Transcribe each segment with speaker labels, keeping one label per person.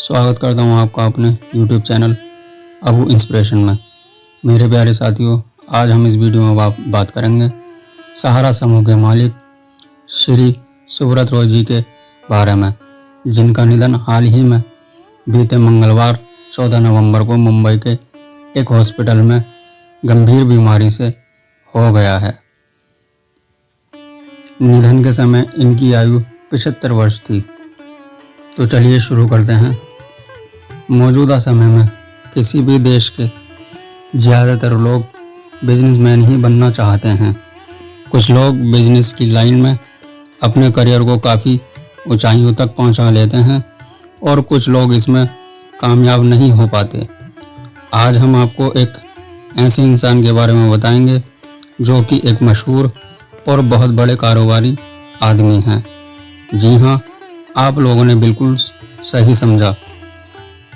Speaker 1: स्वागत करता हूँ आपका अपने YouTube चैनल अबू इंस्पिरेशन में। मेरे प्यारे साथियों, आज हम इस वीडियो में बात करेंगे सहारा समूह के मालिक श्री सुब्रत रॉय जी के बारे में, जिनका निधन हाल ही में बीते मंगलवार 14 नवंबर को मुंबई के एक हॉस्पिटल में गंभीर बीमारी से हो गया है। निधन के समय इनकी आयु 75 वर्ष थी। तो चलिए शुरू करते हैं। मौजूदा समय में किसी भी देश के ज़्यादातर लोग बिजनेसमैन ही बनना चाहते हैं। कुछ लोग बिजनेस की लाइन में अपने करियर को काफ़ी ऊंचाइयों तक पहुंचा लेते हैं और कुछ लोग इसमें कामयाब नहीं हो पाते। आज हम आपको एक ऐसे इंसान के बारे में बताएंगे जो कि एक मशहूर और बहुत बड़े कारोबारी आदमी हैं। जी हाँ, आप लोगों ने बिल्कुल सही समझा।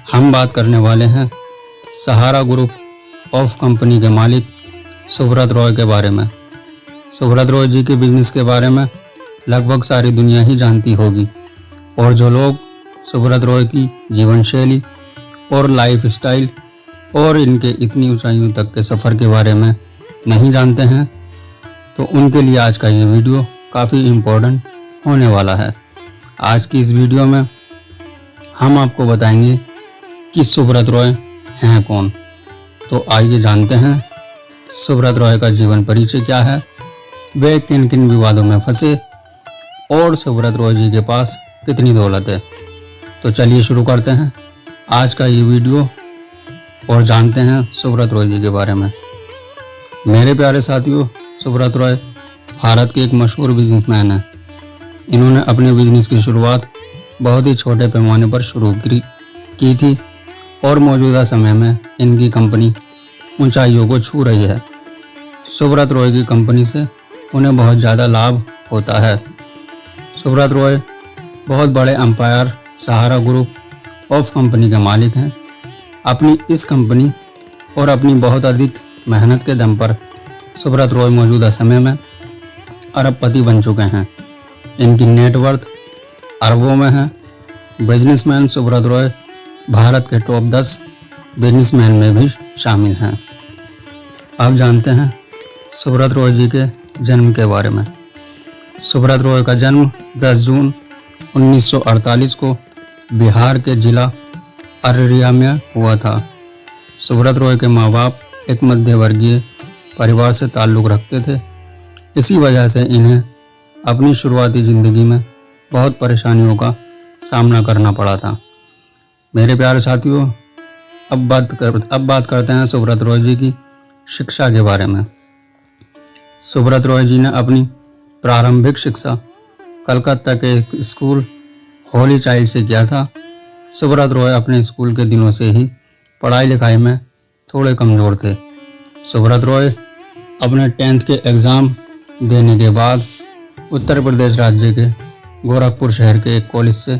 Speaker 1: हम बात करने वाले हैं सहारा ग्रुप ऑफ कंपनी के मालिक सुब्रत रॉय के बारे में। सुब्रत रॉय जी के बिजनेस के बारे में लगभग सारी दुनिया ही जानती होगी, और जो लोग सुब्रत रॉय की जीवन शैली और लाइफ स्टाइल और इनके इतनी ऊंचाइयों तक के सफ़र के बारे में नहीं जानते हैं, तो उनके लिए आज का ये वीडियो काफ़ी इम्पोर्टेंट होने वाला है। आज की इस वीडियो में हम आपको बताएंगे कि सुब्रत रॉय हैं कौन। तो आइए जानते हैं सुब्रत रॉय का जीवन परिचय क्या है, वे किन किन विवादों में फंसे और सुब्रत रॉय जी के पास कितनी दौलत है। तो चलिए शुरू करते हैं आज का ये वीडियो और जानते हैं सुब्रत रॉय जी के बारे में। मेरे प्यारे साथियों, सुब्रत रॉय भारत के एक मशहूर बिजनेसमैन हैं। इन्होंने अपने बिजनेस की शुरुआत बहुत ही छोटे पैमाने पर शुरू की थी और मौजूदा समय में इनकी कंपनी ऊंचाइयों को छू रही है। सुब्रत रॉय की कंपनी से उन्हें बहुत ज़्यादा लाभ होता है। सुब्रत रॉय बहुत बड़े empire Sahara group of company के मालिक हैं। अपनी इस कंपनी और अपनी बहुत अधिक मेहनत के दम पर सुब्रत रॉय मौजूदा समय में अरबपति बन चुके हैं। इनकी नेटवर्थ अरबों में है। बिजनेसमैन सुब्रत रॉय भारत के टॉप 10 बिजनेसमैन में भी शामिल हैं। अब जानते हैं सुब्रत रॉय जी के जन्म के बारे में। सुब्रत रॉय का जन्म 10 जून 1948 को बिहार के जिला अररिया में हुआ था। सुब्रत रॉय के माँ बाप एक मध्यवर्गीय परिवार से ताल्लुक़ रखते थे। इसी वजह से इन्हें अपनी शुरुआती ज़िंदगी में बहुत परेशानियों का सामना करना पड़ा था। मेरे प्यारे साथियों, अब बात करते हैं सुब्रत रॉय जी की शिक्षा के बारे में। सुब्रत रॉय जी ने अपनी प्रारंभिक शिक्षा कलकत्ता के एक स्कूल होली चाइल्ड से किया था। सुब्रत रॉय अपने स्कूल के दिनों से ही पढ़ाई लिखाई में थोड़े कमज़ोर थे। सुब्रत रॉय अपने 10th के एग्ज़ाम देने के बाद उत्तर प्रदेश राज्य के गोरखपुर शहर के एक कॉलेज से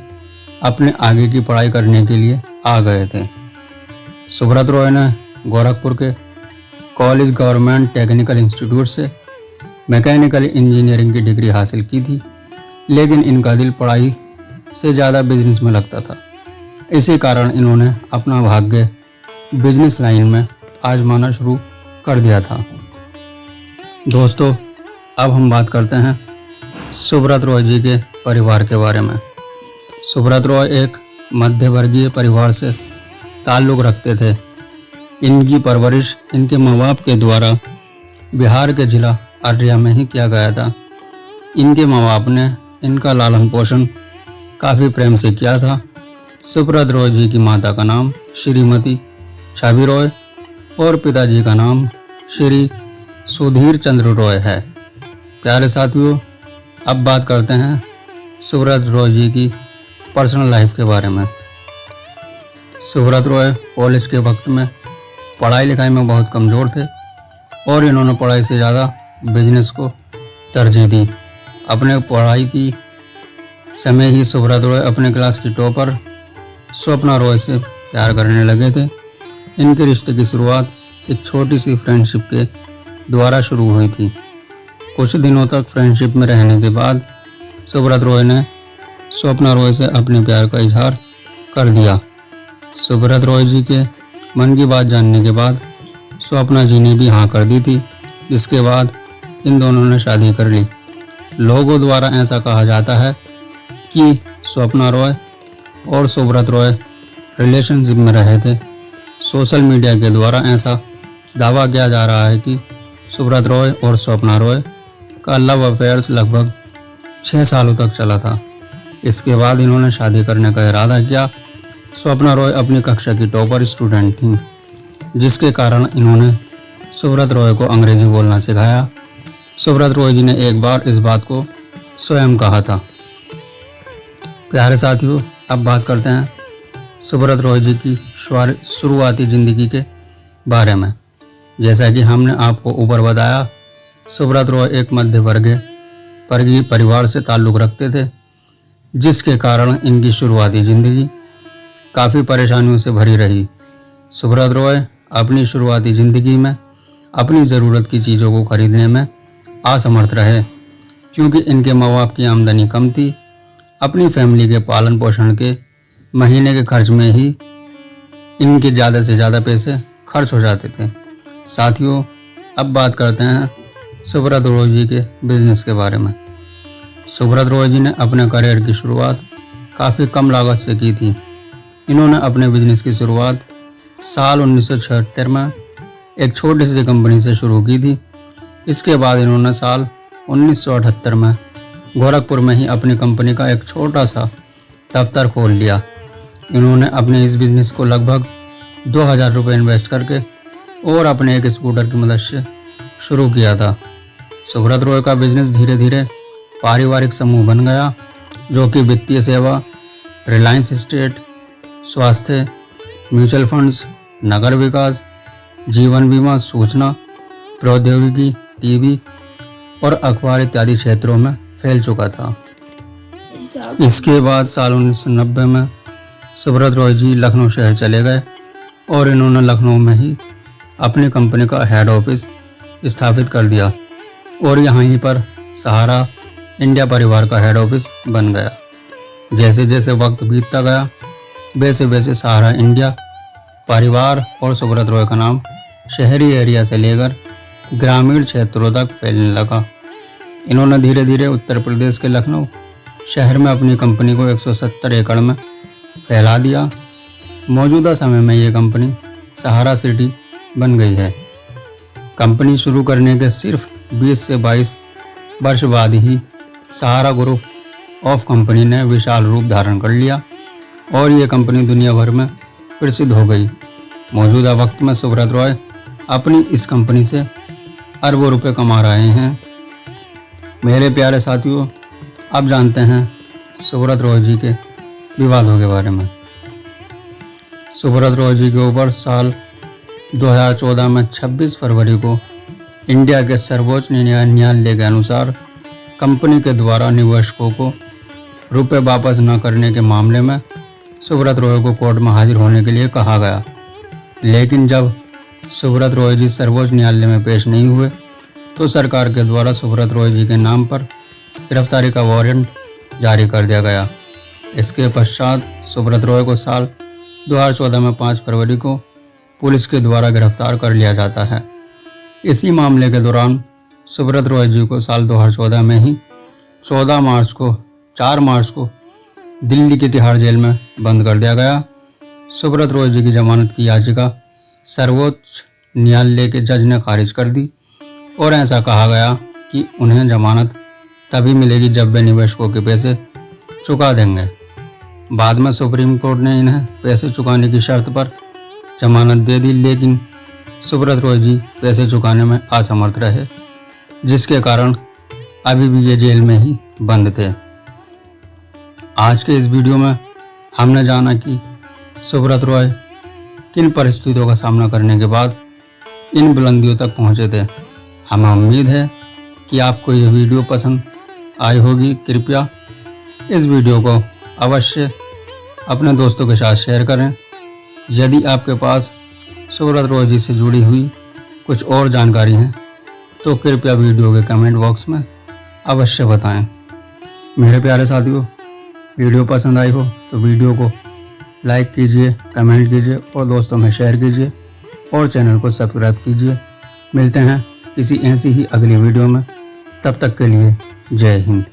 Speaker 1: अपने आगे की पढ़ाई करने के लिए आ गए थे। सुब्रत रॉय ने गोरखपुर के कॉलेज गवर्नमेंट टेक्निकल इंस्टीट्यूट से मैकेनिकल इंजीनियरिंग की डिग्री हासिल की थी, लेकिन इनका दिल पढ़ाई से ज़्यादा बिजनेस में लगता था। इसी कारण इन्होंने अपना भाग्य बिजनेस लाइन में आजमाना शुरू कर दिया था। दोस्तों, अब हम बात करते हैं सुब्रत रॉय जी के परिवार के बारे में। सुब्रत रॉय एक मध्यवर्गीय परिवार से ताल्लुक़ रखते थे। इनकी परवरिश इनके माँ बाप के द्वारा बिहार के जिला अररिया में ही किया गया था। इनके माँ बाप ने इनका लालन पोषण काफ़ी प्रेम से किया था। सुब्रत रॉय जी की माता का नाम श्रीमती छवि रॉय और पिताजी का नाम श्री सुधीर चंद्र रॉय है। प्यारे साथियों, अब बात करते हैं सुब्रत रॉय जी की पर्सनल लाइफ के बारे में। सुब्रत रॉय कॉलेज के वक्त में पढ़ाई लिखाई में बहुत कमज़ोर थे और इन्होंने पढ़ाई से ज़्यादा बिजनेस को तरजीह दी। अपने पढ़ाई की समय ही सुब्रत रॉय अपने क्लास की टॉपर स्वप्ना रॉय से प्यार करने लगे थे। इनके रिश्ते की शुरुआत एक छोटी सी फ्रेंडशिप के द्वारा शुरू हुई थी। कुछ दिनों तक फ्रेंडशिप में रहने के बाद सुब्रत रॉय ने स्वप्ना रॉय से अपने प्यार का इजहार कर दिया। सुब्रत रॉय जी के मन की बात जानने के बाद स्वप्ना जी ने भी हाँ कर दी थी, जिसके बाद इन दोनों ने शादी कर ली। लोगों द्वारा ऐसा कहा जाता है कि स्वप्ना रॉय और सुब्रत रॉय रिलेशनशिप में रहे थे। सोशल मीडिया के द्वारा ऐसा दावा किया जा रहा है कि सुब्रत रॉय और स्वप्ना रॉय का लव अफेयर्स लगभग 6 सालों तक चला था। इसके बाद इन्होंने शादी करने का इरादा किया। स्वप्ना रॉय अपनी कक्षा की टॉपर स्टूडेंट थीं, जिसके कारण इन्होंने सुब्रत रॉय को अंग्रेजी बोलना सिखाया। सुब्रत रॉय जी ने एक बार इस बात को स्वयं कहा था। प्यारे साथियों, अब बात करते हैं सुब्रत रॉय जी की शुरुआती ज़िंदगी के बारे में। जैसा कि हमने आपको ऊपर बताया, सुब्रत रॉय एक मध्य वर्गीय परिवार से ताल्लुक़ रखते थे, जिसके कारण इनकी शुरुआती ज़िंदगी काफ़ी परेशानियों से भरी रही। सुब्रत रॉय अपनी शुरुआती ज़िंदगी में अपनी ज़रूरत की चीज़ों को खरीदने में असमर्थ रहे, क्योंकि इनके माँ बाप की आमदनी कम थी। अपनी फैमिली के पालन पोषण के महीने के खर्च में ही इनके ज़्यादा से ज़्यादा पैसे खर्च हो जाते थे। साथियों, अब बात करते हैं सुब्रत रॉय जी के बिजनेस के बारे में। सुब्रत रॉय जी ने अपने करियर की शुरुआत काफ़ी कम लागत से की थी। इन्होंने अपने बिजनेस की शुरुआत साल 1976 में एक छोटी सी कंपनी से शुरू की थी। इसके बाद इन्होंने साल 1978 में गोरखपुर में ही अपनी कंपनी का एक छोटा सा दफ्तर खोल लिया। इन्होंने अपने इस बिज़नेस को लगभग 2000 रुपये इन्वेस्ट करके और अपने एक स्कूटर की मदद से शुरू किया था। सुब्रत रॉय का बिजनेस धीरे धीरे पारिवारिक समूह बन गया, जो कि वित्तीय सेवा, रिलायंस एस्टेट, स्वास्थ्य, म्यूचुअल फंड्स, नगर विकास, जीवन बीमा, सूचना प्रौद्योगिकी, टीवी और अखबार इत्यादि क्षेत्रों में फैल चुका था। इसके बाद साल 1990 में सुब्रत रॉय जी लखनऊ शहर चले गए और इन्होंने लखनऊ में ही अपनी कंपनी का हेड ऑफिस स्थापित कर दिया और यहीं पर सहारा इंडिया परिवार का हेड ऑफिस बन गया। जैसे जैसे वक्त बीतता गया, वैसे वैसे सहारा इंडिया परिवार और सुब्रत रॉय का नाम शहरी एरिया से लेकर ग्रामीण क्षेत्रों तक फैलने लगा। इन्होंने धीरे धीरे उत्तर प्रदेश के लखनऊ शहर में अपनी कंपनी को 170 एकड़ में फैला दिया। मौजूदा समय में ये कंपनी सहारा सिटी बन गई है। कंपनी शुरू करने के सिर्फ 20 से 22 वर्ष बाद ही सहारा ग्रुप ऑफ कंपनी ने विशाल रूप धारण कर लिया और ये कंपनी दुनिया भर में प्रसिद्ध हो गई। मौजूदा वक्त में सुब्रत रॉय अपनी इस कंपनी से अरबों रुपए कमा रहे हैं। मेरे प्यारे साथियों, अब जानते हैं सुब्रत रॉय जी के विवादों के बारे में। सुब्रत रॉय जी के ऊपर साल 2014 में 26 फरवरी को इंडिया के सर्वोच्च न्यायालय के अनुसार कंपनी के द्वारा निवेशकों को रुपए वापस न करने के मामले में सुब्रत रॉय को कोर्ट में हाजिर होने के लिए कहा गया। लेकिन जब सुब्रत रॉय जी सर्वोच्च न्यायालय में पेश नहीं हुए तो सरकार के द्वारा सुब्रत रॉय जी के नाम पर गिरफ्तारी का वारंट जारी कर दिया गया। इसके पश्चात सुब्रत रॉय को साल 2014 में 5 फरवरी को पुलिस के द्वारा गिरफ्तार कर लिया जाता है। इसी मामले के दौरान सुब्रत रॉय जी को साल 2014 में ही 4 मार्च को दिल्ली की तिहाड़ जेल में बंद कर दिया गया। सुब्रत रॉय जी की जमानत की याचिका सर्वोच्च न्यायालय के जज ने खारिज कर दी और ऐसा कहा गया कि उन्हें जमानत तभी मिलेगी जब वे निवेशकों के पैसे चुका देंगे। बाद में सुप्रीम कोर्ट ने इन्हें पैसे चुकाने की शर्त पर जमानत दे दी, लेकिन सुब्रत रॉय जी पैसे चुकाने में असमर्थ रहे, जिसके कारण अभी भी ये जेल में ही बंद थे। आज के इस वीडियो में हमने जाना कि सुब्रत रॉय किन परिस्थितियों का सामना करने के बाद इन बुलंदियों तक पहुंचे थे। हमें उम्मीद है कि आपको ये वीडियो पसंद आई होगी। कृपया इस वीडियो को अवश्य अपने दोस्तों के साथ शेयर करें। यदि आपके पास सुब्रत रॉय जी से जुड़ी हुई कुछ और जानकारी है तो कृपया वीडियो के कमेंट बॉक्स में अवश्य बताएं। मेरे प्यारे साथियों, वीडियो पसंद आई हो तो वीडियो को लाइक कीजिए, कमेंट कीजिए और दोस्तों में शेयर कीजिए और चैनल को सब्सक्राइब कीजिए। मिलते हैं किसी ऐसी ही अगली वीडियो में, तब तक के लिए जय हिंद।